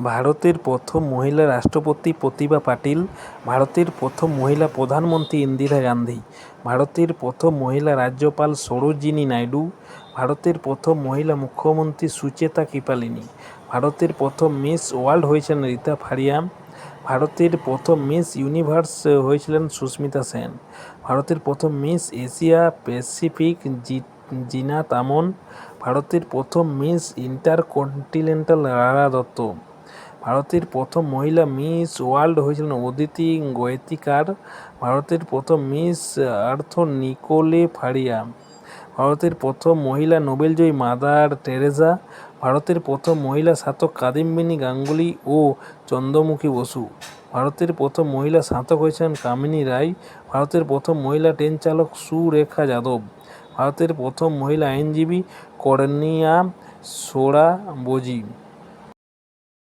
ভারতের প্রথম মহিলা রাষ্ট্রপতি প্রতিভা পাটিল, ভারতের প্রথম মহিলা প্রধানমন্ত্রী ইন্দিরা গান্ধী, ভারতের প্রথম মহিলা রাজ্যপাল সরোজিনী নাইডু, ভারতের প্রথম মহিলা মুখ্যমন্ত্রী সুচেতা কৃপালিনী, ভারতের প্রথম মিস ওয়ার্ল্ড হয়েছিলেন রীতা ফারিয়া, ভারতের প্রথম মিস ইউনিভার্স হয়েছিলেন সুস্মিতা সেন, ভারতের প্রথম মিস এশিয়া প্যাসিফিক জিনাত আমন, ভারতের প্রথম মিস ইন্টারকন্টিনেন্টাল রারা দত্ত, ভারতের প্রথম মহিলা মিস ওয়ার্ল্ড হয়েছিলেন অদিতি গোয়েতিকার, ভারতের প্রথম মিস আর্থ নিকোলে ফারিয়া, ভারতের প্রথম মহিলা নোবেলজয়ী মাদার টেরেসা, ভারতের প্রথম মহিলা স্নাতক কাদম্বিনী গাঙ্গুলি ও চন্দ্রমুখী বসু, ভারতের প্রথম মহিলা স্নাতক হয়েছিলেন কামিনী রায়, ভারতের প্রথম মহিলা ট্রেন চালক সুরেখা যাদব, ভারতের প্রথম মহিলা আইনজীবী কর্ণিয়া সোরাবজি।